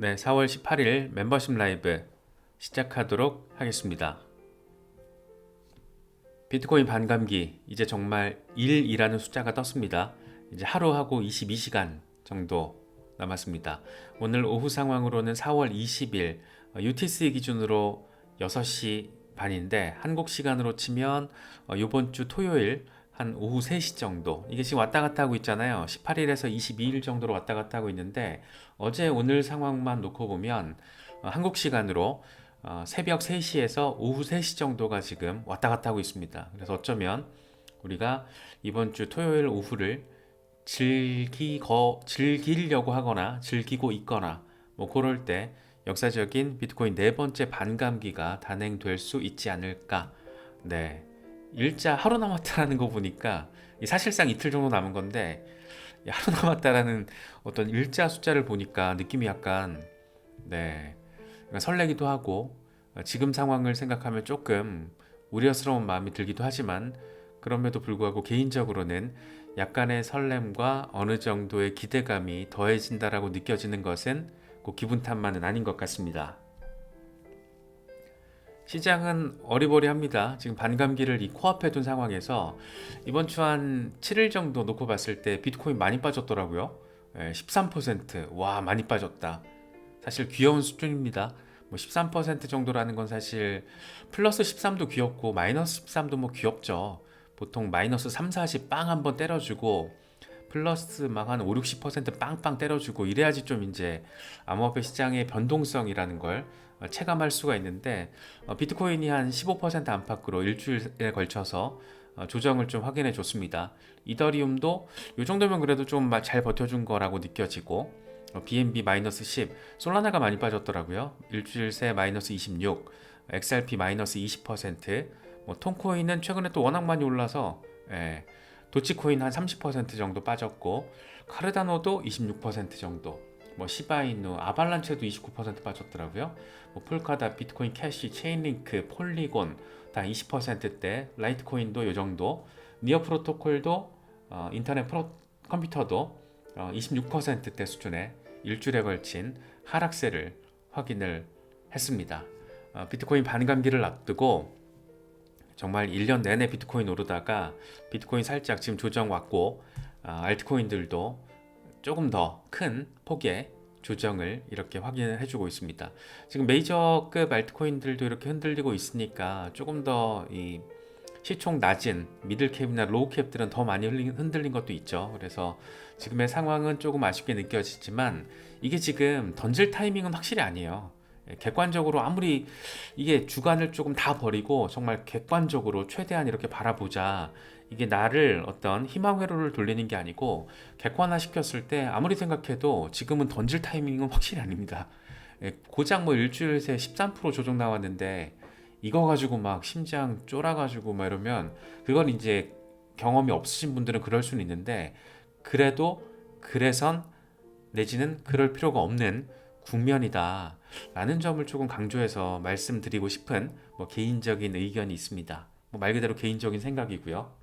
네, 4월 18일 멤버십 라이브 시작하도록 하겠습니다. 비트코인 반감기 이제 정말 1이라는 숫자가 떴습니다. 이제 하루하고 22시간 정도 남았습니다. 오늘 오후 상황으로는 4월 20일 UTC 기준으로 6시 반인데 한국 시간으로 치면 이번 주 토요일 한 오후 3시 정도, 이게 지금 왔다 갔다 하고 있잖아요. 18일에서 22일 정도로 왔다 갔다 하고 있는데, 어제 오늘 상황만 놓고 보면 한국 시간으로 새벽 3시에서 오후 3시 정도가 지금 왔다 갔다 하고 있습니다. 그래서 어쩌면 우리가 이번 주 토요일 오후를 즐기려고 하거나 즐기고 있거나 뭐 그럴 때 역사적인 비트코인 네 번째 반감기가 단행될 수 있지 않을까. 네, 일자 하루 남았다라는 거 보니까 사실상 이틀 정도 남은 건데, 하루 남았다라는 어떤 일자 숫자를 보니까 느낌이 약간, 네, 그러니까 설레기도 하고 지금 상황을 생각하면 조금 우려스러운 마음이 들기도 하지만, 그럼에도 불구하고 개인적으로는 약간의 설렘과 어느 정도의 기대감이 더해진다라고 느껴지는 것은 꼭 기분 탓만은 아닌 것 같습니다. 시장은 어리버리합니다. 지금 반감기를 코앞에 둔 상황에서 이번 주 한 7일 정도 놓고 봤을 때 비트코인 많이 빠졌더라고요. 13%. 와, 많이 빠졌다. 사실 귀여운 수준입니다. 뭐 13% 정도라는 건 사실 플러스 13도 귀엽고 마이너스 13도 뭐 귀엽죠. 보통 마이너스 3, 40 빵 한번 때려주고 플러스 막 한 5, 60% 빵빵 때려주고 이래야지 좀 이제 암호화폐 시장의 변동성이라는 걸 체감할 수가 있는데, 비트코인이 한 15% 안팎으로 일주일에 걸쳐서 조정을 좀 확인해 줬습니다. 이더리움도 이 정도면 그래도 좀 잘 버텨준 거라고 느껴지고, BNB 마이너스 10, 솔라나가 많이 빠졌더라고요. 일주일 새 마이너스 26, XRP 마이너스 20%, 뭐 톤코인은 최근에 또 워낙 많이 올라서, 도치코인 한 30% 정도 빠졌고, 카르다노도 26% 정도, 뭐 시바이누, 아발란체도 29% 빠졌더라고요. 뭐 폴카다, 비트코인 캐시, 체인링크, 폴리곤 다 20%대, 라이트코인도 요 정도, 니어 프로토콜도 인터넷 컴퓨터도 26%대 수준의 일주일에 걸친 하락세를 확인을 했습니다. 비트코인 반감기를 앞두고 정말 1년 내내 비트코인 오르다가 비트코인 살짝 지금 조정 왔고, 알트코인들도 조금 더 큰 폭의 조정을 이렇게 확인을 해주고 있습니다. 지금 메이저급 알트코인들도 이렇게 흔들리고 있으니까 조금 더 이 시총 낮은 미들캡이나 로우캡들은 더 많이 흔들린 것도 있죠. 그래서 지금의 상황은 조금 아쉽게 느껴지지만, 이게 지금 던질 타이밍은 확실히 아니에요. 객관적으로 아무리 이게 주관을 조금 다 버리고 정말 객관적으로 최대한 이렇게 바라보자, 이게 나를 어떤 희망 회로를 돌리는 게 아니고 객관화 시켰을 때 아무리 생각해도 지금은 던질 타이밍은 확실히 아닙니다. 고작 뭐 일주일 새 13% 조정 나왔는데 이거 가지고 막 심장 쫄아가지고 막 이러면, 그건 이제 경험이 없으신 분들은 그럴 수는 있는데, 그래도 그래선 내지는 그럴 필요가 없는 국면이다 라는 점을 조금 강조해서 말씀드리고 싶은 뭐 개인적인 의견이 있습니다. 뭐 말 그대로 개인적인 생각이고요.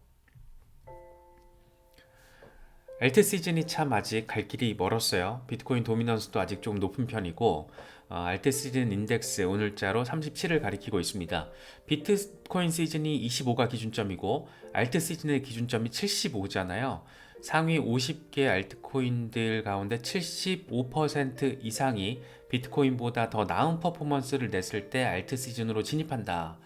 LT 시즌이 참 아직 갈 길이 멀었어요. 비트코인 도미넌스도 아직 좀 높은 편이고, 알트 시즌 인덱스 오늘자로 37을 가리키고 있습니다. 비트코인 시즌이 25가 기준점이고 알트 시즌의 기준점이 75잖아요. 상위 50개 알트코인들 가운데 75% 이상이 비트코인보다 더 나은 퍼포먼스를 냈을 때 알트 시즌으로 진입한다.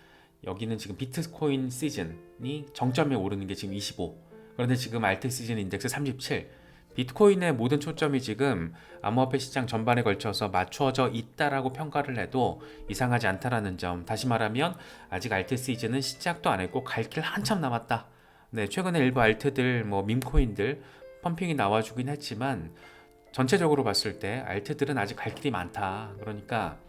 여기는 지금 비트코인 시즌이 정점에 오르는 게 지금 25. 그런데 지금 알트 시즌 인덱스 37. 비트코인의 모든 초점이 지금 암호화폐 시장 전반에 걸쳐서 맞춰져 있다라고 평가를 해도 이상하지 않다라는 점. 다시 말하면 아직 알트 시즌은 시작도 안 했고 갈 길 한참 남았다. 네, 최근에 일부 알트들, 뭐 밈코인들 펌핑이 나와주긴 했지만 전체적으로 봤을 때 알트들은 아직 갈 길이 많다. 그러니까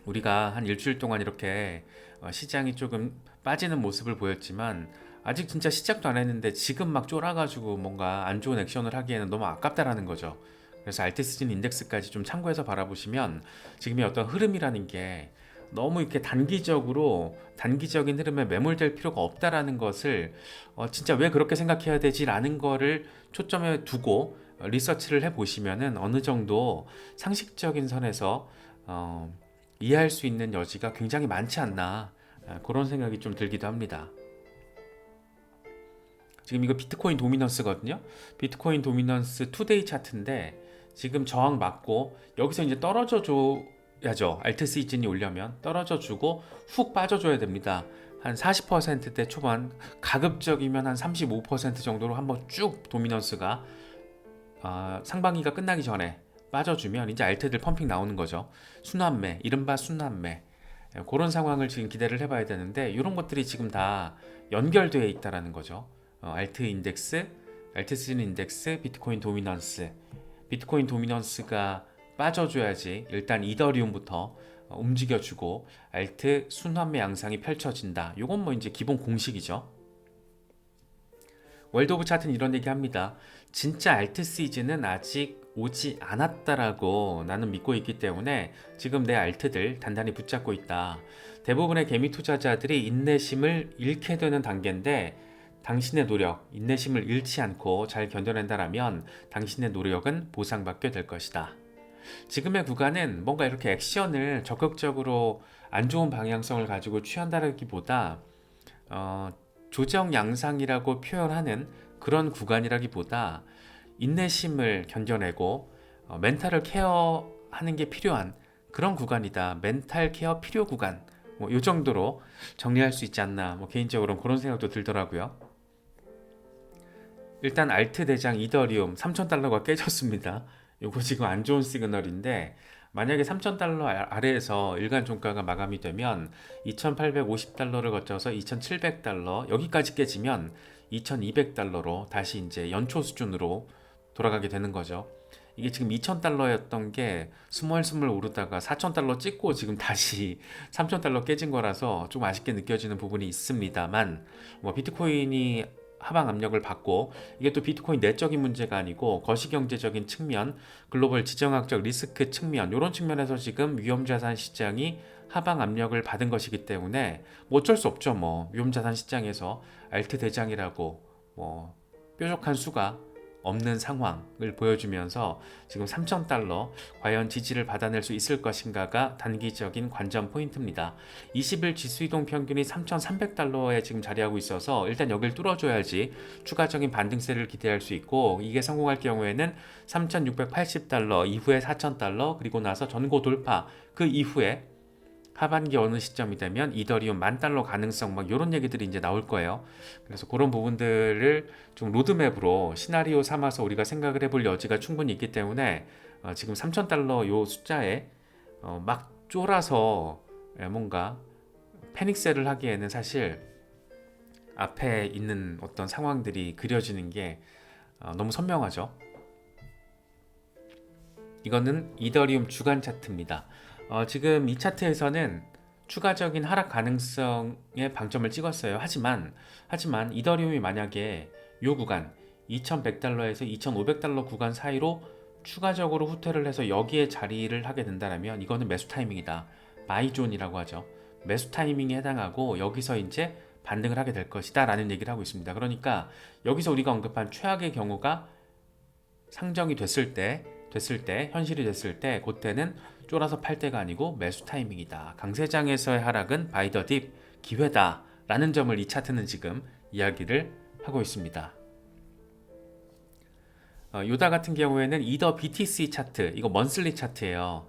우리가 한 일주일 동안 이렇게 시장이 조금 빠지는 모습을 보였지만, 아직 진짜 시작도 안 했는데 지금 막 쫄아가지고 뭔가 안 좋은 액션을 하기에는 너무 아깝다라는 거죠. 그래서 알트시즌 인덱스까지 좀 참고해서 바라보시면 지금의 어떤 흐름이라는 게 너무 이렇게 단기적인 흐름에 매몰될 필요가 없다라는 것을, 진짜 왜 그렇게 생각해야 되지라는 거를 초점에 두고 리서치를 해보시면은 어느 정도 상식적인 선에서 이해할 수 있는 여지가 굉장히 많지 않나, 그런 생각이 좀 들기도 합니다. 지금 이거 비트코인 도미넌스거든요. 비트코인 도미넌스 투데이 차트인데 지금 저항 맞고 여기서 이제 떨어져 줘야죠. 알트 시즌이 오려면 떨어져 주고 훅 빠져 줘야 됩니다. 한 40%대 초반, 가급적이면 한 35% 정도로 한번 쭉 도미넌스가 상반기가 끝나기 전에 빠져주면 이제 알트들 펌핑 나오는 거죠. 순환매, 이른바 순환매. 그런 상황을 지금 기대를 해봐야 되는데 이런 것들이 지금 다 연결되어 있다라는 거죠. 알트 인덱스, 알트 시즌 인덱스, 비트코인 도미넌스. 비트코인 도미넌스가 빠져줘야지 일단 이더리움부터 움직여주고 알트 순환매 양상이 펼쳐진다. 이건 뭐 이제 기본 공식이죠. 월드 오브 차트는 이런 얘기 합니다. 진짜 알트 시즌은 아직 오지 않았다라고 나는 믿고 있기 때문에 지금 내 알트들 단단히 붙잡고 있다. 대부분의 개미 투자자들이 인내심을 잃게 되는 단계인데 당신의 노력, 인내심을 잃지 않고 잘 견뎌낸다라면 당신의 노력은 보상받게 될 것이다. 지금의 구간은 뭔가 이렇게 액션을 적극적으로 안 좋은 방향성을 가지고 취한다기보다 조정 양상이라고 표현하는 그런 구간이라기보다 인내심을 견뎌내고 멘탈을 케어하는 게 필요한 그런 구간이다. 멘탈 케어 필요 구간. 뭐 이 정도로 정리할 수 있지 않나. 뭐 개인적으로는 그런 생각도 들더라고요. 일단 알트 대장 이더리움 3,000달러가 깨졌습니다. 이거 지금 안 좋은 시그널인데 만약에 3,000달러 아래에서 일간 종가가 마감이 되면 2,850달러를 거쳐서 2,700달러 여기까지 깨지면 2,200달러로 다시 이제 연초 수준으로 돌아가게 되는 거죠. 이게 지금 2,000달러였던 게 스멀스멀 오르다가 4,000달러 찍고 지금 다시 3,000달러 깨진 거라서 좀 아쉽게 느껴지는 부분이 있습니다만 뭐 비트코인이 하방 압력을 받고 이게 또 비트코인 내적인 문제가 아니고 거시경제적인 측면, 글로벌 지정학적 리스크 측면 이런 측면에서 지금 위험자산 시장이 하방 압력을 받은 것이기 때문에 뭐 어쩔 수 없죠. 뭐 위험자산 시장에서 알트 대장이라고 뭐 뾰족한 수가 없는 상황을 보여주면서 지금 3,000달러 과연 지지를 받아낼 수 있을 것인가가 단기적인 관전 포인트입니다. 20일 지수이동 평균이 3,300달러에 지금 자리하고 있어서 일단 여기를 뚫어줘야지 추가적인 반등세를 기대할 수 있고 이게 성공할 경우에는 3,680달러 이후에 4,000달러 그리고 나서 전고 돌파 그 이후에 하반기 어느 시점이 되면 이더리움 10,000달러 가능성 막 이런 얘기들이 이제 나올 거예요. 그래서 그런 부분들을 좀 로드맵으로 시나리오 삼아서 우리가 생각을 해볼 여지가 충분히 있기 때문에 지금 3,000달러 요 숫자에 막 쫄아서 뭔가 패닉셀을 하기에는 사실 앞에 있는 어떤 상황들이 그려지는 게 너무 선명하죠. 이거는 이더리움 주간 차트입니다. 지금 이 차트에서는 추가적인 하락 가능성에 방점을 찍었어요. 하지만 이더리움이 만약에 이 구간 2,100달러에서 2,500달러 구간 사이로 추가적으로 후퇴를 해서 여기에 자리를 하게 된다면 이거는 매수 타이밍이다. 바이존이라고 하죠. 매수 타이밍에 해당하고 여기서 이제 반등을 하게 될 것이다 라는 얘기를 하고 있습니다. 그러니까 여기서 우리가 언급한 최악의 경우가 상정이 됐을 때 현실이 됐을 때 그때는 쫄아서 팔 때가 아니고 매수 타이밍이다. 강세장에서의 하락은 바이 더 딥 기회다 라는 점을 이 차트는 지금 이야기를 하고 있습니다. 요다 같은 경우에는 이더 BTC 차트, 이거 먼슬리 차트예요.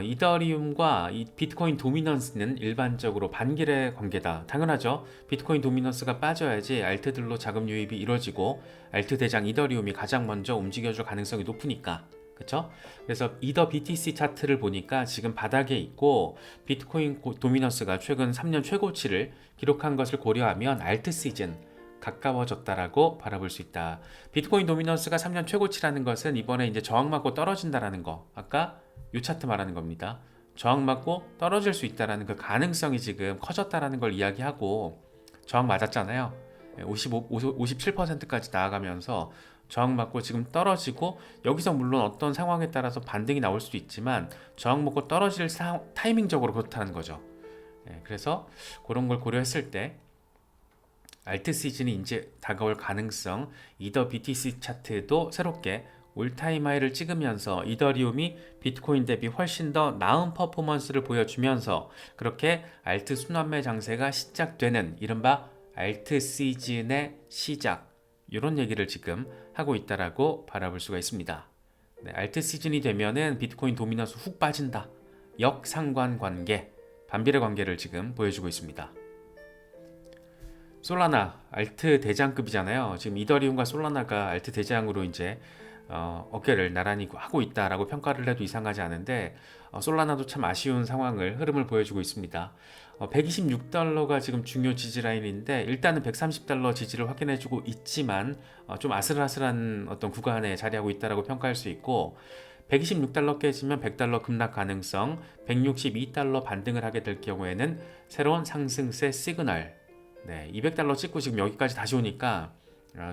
이더리움과 이 비트코인 도미넌스는 일반적으로 반길의 관계다. 당연하죠. 비트코인 도미넌스가 빠져야지 알트들로 자금 유입이 이루어지고 알트 대장 이더리움이 가장 먼저 움직여줄 가능성이 높으니까. 그쵸? 그래서 이더 BTC 차트를 보니까 지금 바닥에 있고 비트코인 도미넌스가 최근 3년 최고치를 기록한 것을 고려하면 알트 시즌 가까워졌다라고 바라볼 수 있다. 비트코인 도미넌스가 3년 최고치라는 것은 이번에 이제 저항 맞고 떨어진다라는 거. 아까 이 차트 말하는 겁니다. 저항 맞고 떨어질 수 있다라는 그 가능성이 지금 커졌다라는 걸 이야기하고 저항 맞았잖아요. 57%까지 나아가면서 저항 맞고 지금 떨어지고 여기서 물론 어떤 상황에 따라서 반등이 나올 수도 있지만 저항 먹고 떨어질 타이밍적으로 그렇다는 거죠. 그래서 그런 걸 고려했을 때 알트 시즌이 이제 다가올 가능성 이더 BTC 차트도 새롭게 올타임 하이를 찍으면서 이더리움이 비트코인 대비 훨씬 더 나은 퍼포먼스를 보여주면서 그렇게 알트 순환매 장세가 시작되는 이른바 알트 시즌의 시작, 이런 얘기를 지금 하고 있다라고 바라볼 수가 있습니다. 네, 알트 시즌이 되면은 비트코인 도미넌스 훅 빠진다. 역상관관계, 반비례 관계를 지금 보여주고 있습니다. 솔라나 알트 대장급이잖아요. 지금 이더리움과 솔라나가 알트 대장으로 이제 어깨를 나란히 하고 있다라고 평가를 해도 이상하지 않은데 솔라나도 참 아쉬운 흐름을 보여주고 있습니다. 126달러가 지금 중요 지지 라인인데 일단은 130달러 지지를 확인해주고 있지만 좀 아슬아슬한 어떤 구간에 자리하고 있다라고 평가할 수 있고 126달러 깨지면 100달러 급락 가능성, 162달러 반등을 하게 될 경우에는 새로운 상승세 시그널, 네, 200달러 찍고 지금 여기까지 다시 오니까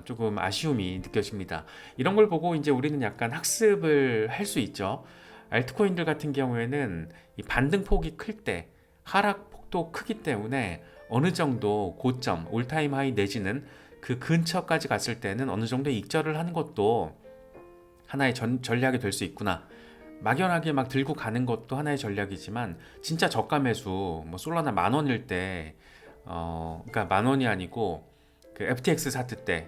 조금 아쉬움이 느껴집니다. 이런 걸 보고 이제 우리는 약간 학습을 할 수 있죠. 알트코인들 같은 경우에는 이 반등폭이 클 때 하락폭도 크기 때문에 어느 정도 고점, 올타임 하이 내지는 그 근처까지 갔을 때는 어느 정도 익절을 하는 것도 하나의 전략이 될 수 있구나. 막연하게 막 들고 가는 것도 하나의 전략이지만 진짜 저가 매수, 뭐 솔라나 10,000원일 때 그러니까 10,000원이 아니고 그 FTX 사태 때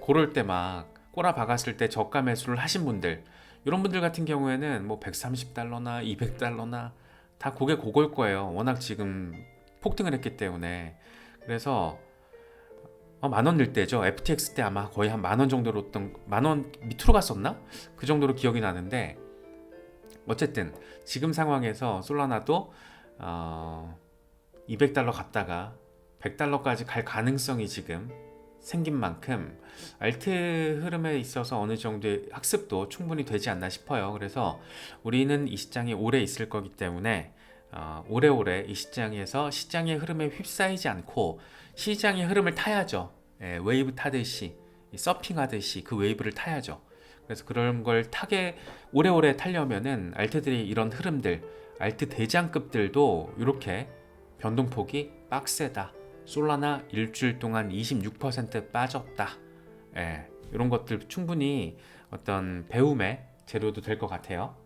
고럴 때 막 꼬라 박았을 때 저가 매수를 하신 분들, 이런 분들 같은 경우에는 뭐 130달러나 200달러나 다 고개 고걸 거예요. 워낙 지금 폭등을 했기 때문에. 그래서 10,000원 일 때죠. FTX 때 아마 거의 한 10,000원 정도로 10,000원 밑으로 갔었나? 그 정도로 기억이 나는데 어쨌든 지금 상황에서 솔라나도 200달러 갔다가 100달러까지 갈 가능성이 지금 생긴 만큼 알트 흐름에 있어서 어느 정도의 학습도 충분히 되지 않나 싶어요. 그래서 우리는 이 시장에 오래 있을 거기 때문에 오래오래 이 시장에서 시장의 흐름에 휩싸이지 않고 시장의 흐름을 타야죠. 웨이브 타듯이 서핑하듯이 그 웨이브를 타야죠. 그래서 그런 걸 타게 오래오래 타려면은 알트들이 이런 흐름들, 알트 대장급들도 이렇게 변동폭이 빡세다. 솔라나 일주일 동안 26% 빠졌다. 이런 것들 충분히 어떤 배움의 재료도 될 것 같아요.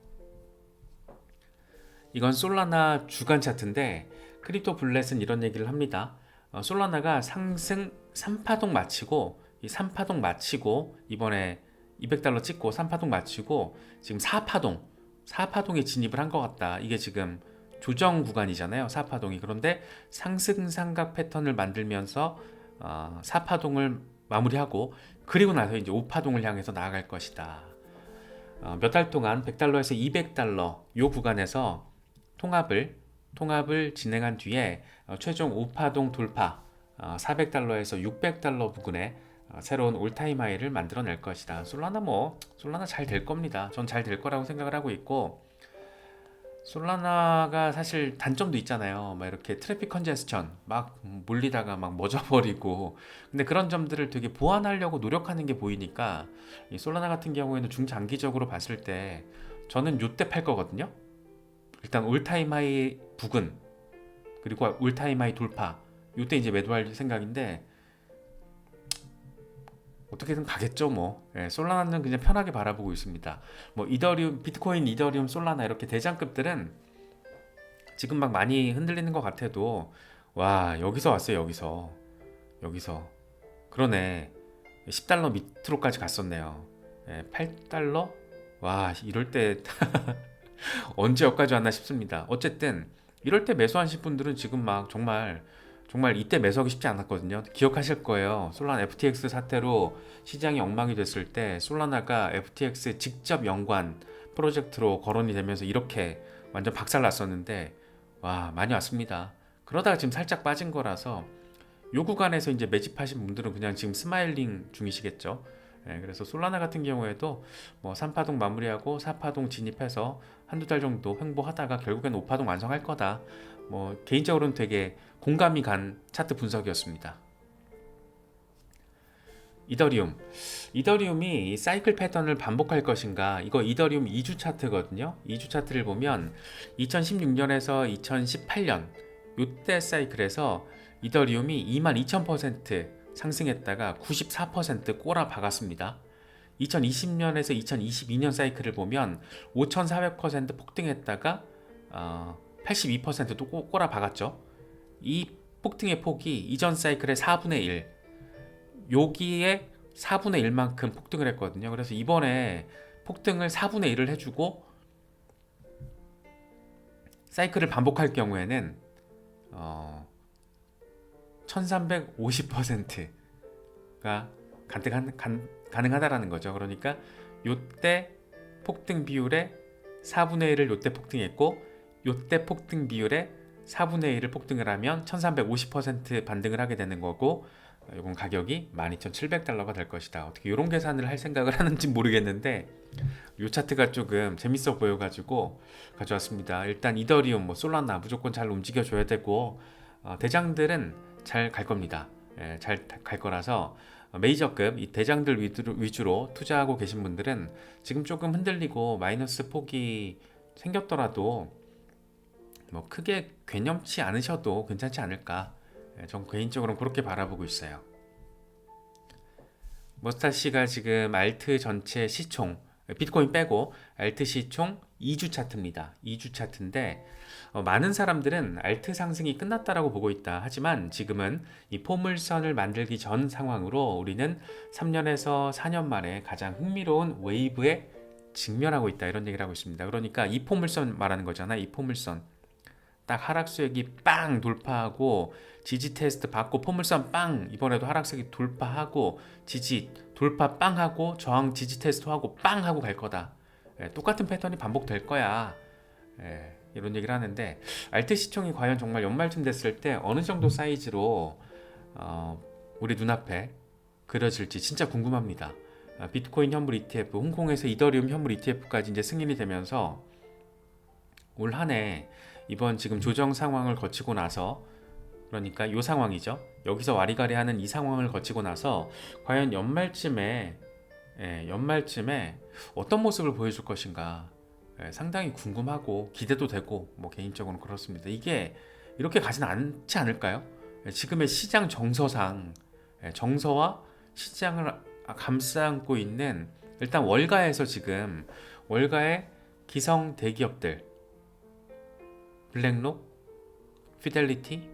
이건 솔라나 주간 차트인데 크립토 블렛은 이런 얘기를 합니다. 솔라나가 상승 3파동 마치고 이 3파동 마치고 이번에 200달러 찍고 3파동 마치고 지금 4파동에 진입을 한 것 같다. 이게 지금 조정 구간이잖아요. 4파동이. 그런데 상승 삼각 패턴을 만들면서 4파동을 마무리하고 그리고 나서 이제 5파동을 향해서 나아갈 것이다. 몇 달 동안 100달러에서 200달러 요 구간에서 통합을 진행한 뒤에 최종 5파동 돌파 400달러에서 600달러 부근에 새로운 올타임 하이를 만들어낼 것이다. 솔라나 잘 될 겁니다. 전 잘 될 거라고 생각을 하고 있고 솔라나가 사실 단점도 있잖아요. 막 이렇게 트래픽 컨제스천 막 몰리다가 막 멎어버리고 근데 그런 점들을 되게 보완하려고 노력하는 게 보이니까 이 솔라나 같은 경우에는 중장기적으로 봤을 때 저는 요때 팔 거거든요. 일단 올타임 하이 부근 그리고 올타임 하이 돌파 요때 이제 매도할 생각인데 어떻게든 가겠죠 뭐. 솔라나는 그냥 편하게 바라보고 있습니다. 뭐 이더리움, 비트코인, 이더리움, 솔라나 이렇게 대장급들은 지금 막 많이 흔들리는 것 같아도 와 여기서 왔어요. 여기서 그러네. 10달러 밑으로까지 갔었네요. 8달러? 와 이럴 때 언제 여기까지 왔나 싶습니다. 어쨌든 이럴 때 매수하신 분들은 지금 막 정말 이때 매수하기 쉽지 않았거든요. 기억하실 거예요. 솔라나 FTX 사태로 시장이 엉망이 됐을 때 솔라나가 FTX 직접 연관 프로젝트로 거론이 되면서 이렇게 완전 박살났었는데 와 많이 왔습니다. 그러다가 지금 살짝 빠진 거라서 요 구간에서 이제 매집하신 분들은 그냥 지금 스마일링 중이시겠죠. 그래서 솔라나 같은 경우에도 뭐 3파동 마무리하고 4파동 진입해서 한두 달 정도 횡보하다가 결국엔 5파동 완성할 거다. 뭐 개인적으로는 되게 공감이 간 차트 분석이었습니다. 이더리움이 사이클 패턴을 반복할 것인가? 이거 이더리움 2주 차트거든요. 2주 차트를 보면 2016년에서 2018년 요때 사이클에서 이더리움이 22,000% 상승했다가 94% 꼬라 박았습니다. 2020년에서 2022년 사이클을 보면 5,400% 폭등했다가 82%도 꼬라 박았죠. 이 폭등의 폭이 이전 사이클의 4분의 1, 여기에 4분의 1만큼 폭등을 했거든요. 그래서 이번에 폭등을 4분의 1을 해주고 사이클을 반복할 경우에는 1350%가 가능하다라는 거죠. 그러니까 요때 폭등 비율의 4분의 1을 요때 폭등했고 요때 폭등 비율의 4분의 1을 폭등을 하면 1350% 반등을 하게 되는 거고, 이건 가격이 12,700달러가 될 것이다. 어떻게 이런 계산을 할 생각을 하는지 모르겠는데 이 차트가 조금 재밌어 보여가지고 가져왔습니다. 일단 이더리움, 솔라나 무조건 잘 움직여줘야 되고, 대장들은 잘 갈 겁니다. 잘 갈 거라서 메이저급 이 대장들 위주로 투자하고 계신 분들은 지금 조금 흔들리고 마이너스 폭이 생겼더라도 크게 괴념치 않으셔도 괜찮지 않을까. 전 개인적으로는 그렇게 바라보고 있어요. 머스타씨가 지금 알트 전체 시총, 비트코인 빼고 알트 시총 2주 차트입니다. 2주 차트인데 많은 사람들은 알트 상승이 끝났다라고 보고 있다. 하지만 지금은 이 포물선을 만들기 전 상황으로 우리는 3년에서 4년 만에 가장 흥미로운 웨이브에 직면하고 있다. 이런 얘기를 하고 있습니다. 그러니까 이 포물선 말하는 거잖아. 이 포물선. 딱 하락수액이 빵 돌파하고 지지 테스트 받고 포물선 빵, 이번에도 하락수액이 돌파하고 지지 돌파 빵 하고 저항 지지 테스트 하고 빵 하고 갈 거다. 똑같은 패턴이 반복될 거야. 이런 얘기를 하는데, 알트 시총이 과연 정말 연말쯤 됐을 때 어느 정도 사이즈로 우리 눈앞에 그려질지 진짜 궁금합니다. 비트코인 현물 ETF, 홍콩에서 이더리움 현물 ETF까지 이제 승인이 되면서 올 한해 이번 지금 조정 상황을 거치고 나서, 그러니까 이 상황이죠. 여기서 와리가리하는 이 상황을 거치고 나서 과연 연말쯤에 어떤 모습을 보여줄 것인가 상당히 궁금하고 기대도 되고, 개인적으로 그렇습니다. 이게 이렇게 가진 않지 않을까요? 지금의 시장 정서상, 정서와 시장을 감싸안고 있는, 일단 월가에서 지금 월가의 기성 대기업들, 블랙록, 피델리티,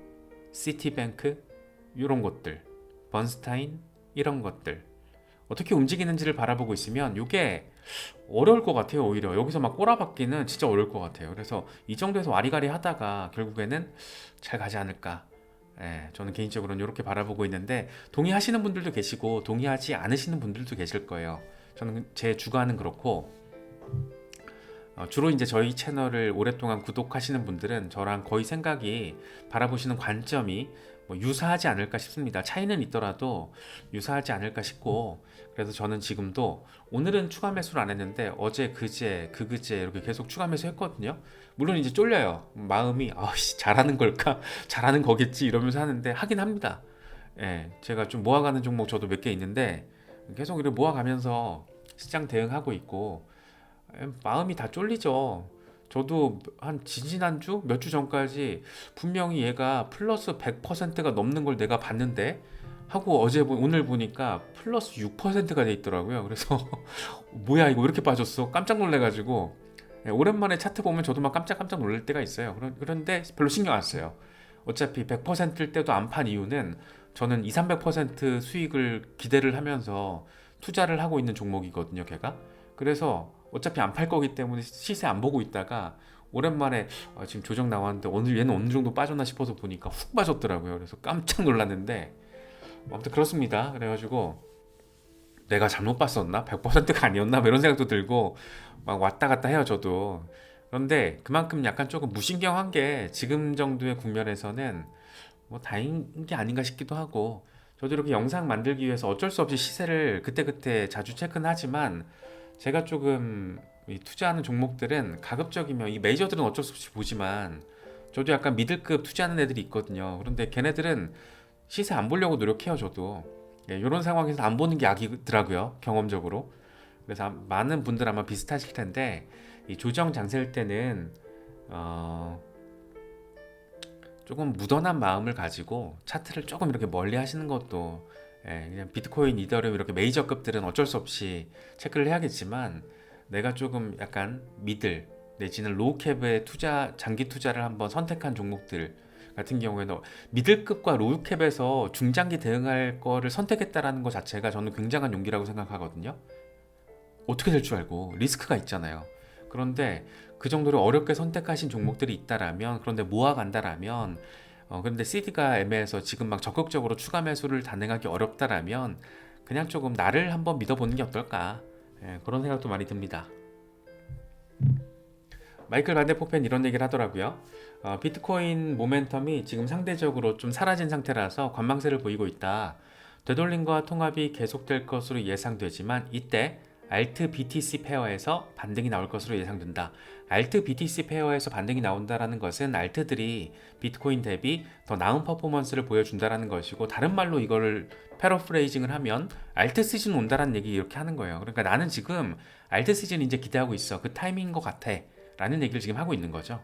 시티뱅크, 이런 것들, 번스타인, 이런 것들 어떻게 움직이는지를 바라보고 있으면 이게 어려울 것 같아요. 오히려 여기서 막 꼬라박기는 진짜 어려울 것 같아요. 그래서 이 정도에서 와리가리 하다가 결국에는 잘 가지 않을까. 저는 개인적으로는 이렇게 바라보고 있는데, 동의하시는 분들도 계시고 동의하지 않으시는 분들도 계실 거예요. 저는 제 주관은 그렇고, 주로 이제 저희 채널을 오랫동안 구독하시는 분들은 저랑 거의 생각이, 바라보시는 관점이 유사하지 않을까 싶습니다. 차이는 있더라도 유사하지 않을까 싶고, 그래서 저는 지금도, 오늘은 추가 매수를 안 했는데 어제, 그제, 그그제 이렇게 계속 추가 매수 했거든요. 물론 이제 쫄려요. 마음이 잘하는 걸까? 잘하는 거겠지 이러면서 하는데 하긴 합니다. 제가 좀 모아가는 종목 저도 몇 개 있는데 계속 이렇게 모아가면서 시장 대응하고 있고, 마음이 다 쫄리죠. 저도 한 지지난주 몇 주 전까지 분명히 얘가 플러스 100%가 넘는 걸 내가 봤는데 하고, 오늘 보니까 플러스 6%가 돼 있더라고요. 그래서 뭐야 이거 왜 이렇게 빠졌어? 깜짝 놀래가지고, 오랜만에 차트 보면 저도 막 깜짝 놀랄 때가 있어요. 그런데 별로 신경 안 써요. 어차피 100%일 때도 안 판 이유는, 저는 2, 300% 수익을 기대를 하면서 투자를 하고 있는 종목이거든요, 걔가. 그래서 어차피 안 팔 거기 때문에 시세 안 보고 있다가 오랜만에 지금 조정 나왔는데 오늘 얘는 어느 정도 빠졌나 싶어서 보니까 훅 빠졌더라고요. 그래서 깜짝 놀랐는데, 아무튼 그렇습니다. 그래가지고 내가 잘못 봤었나? 100%가 아니었나? 이런 생각도 들고 막 왔다 갔다 해요, 저도. 그런데 그만큼 약간 조금 무신경한 게 지금 정도의 국면에서는 다행인 게 아닌가 싶기도 하고, 저도 이렇게 영상 만들기 위해서 어쩔 수 없이 시세를 그때그때 자주 체크는 하지만, 제가 조금 투자하는 종목들은 가급적이면, 이 메이저들은 어쩔 수 없이 보지만 저도 약간 미들급 투자하는 애들이 있거든요. 그런데 걔네들은 시세 안 보려고 노력해요, 저도. 이런 상황에서 안 보는 게 약이더라고요, 경험적으로. 그래서 많은 분들 아마 비슷하실 텐데, 이 조정 장세일 때는 조금 무던한 마음을 가지고 차트를 조금 이렇게 멀리 하시는 것도 그냥 비트코인, 이더리움 이렇게 메이저급들은 어쩔 수 없이 체크를 해야겠지만 내가 조금 약간 미들 내지는 로우캡의 장기 투자를 한번 선택한 종목들 같은 경우에는 미들급과 로우캡에서 중장기 대응할 거를 선택했다라는 것 자체가 저는 굉장한 용기라고 생각하거든요. 어떻게 될 줄 알고 리스크가 있잖아요. 그런데 그 정도로 어렵게 선택하신 종목들이 있다라면, 그런데 모아간다라면, 그런데 CD가 애매해서 지금 막 적극적으로 추가 매수를 단행하기 어렵다라면 그냥 조금 나를 한번 믿어보는 게 어떨까, 그런 생각도 많이 듭니다. 마이클 반데포펜 이런 얘기를 하더라고요. 비트코인 모멘텀이 지금 상대적으로 좀 사라진 상태라서 관망세를 보이고 있다. 되돌림과 통합이 계속될 것으로 예상되지만 이때 알트 BTC 페어에서 반등이 나올 것으로 예상된다. 알트 BTC 페어에서 반등이 나온다라는 것은 알트들이 비트코인 대비 더 나은 퍼포먼스를 보여준다라는 것이고, 다른 말로 이거를 패러프레이징을 하면 알트 시즌 온다라는 얘기 이렇게 하는 거예요. 그러니까 나는 지금 알트 시즌 이제 기대하고 있어. 그 타이밍인 것 같아. 라는 얘기를 지금 하고 있는 거죠.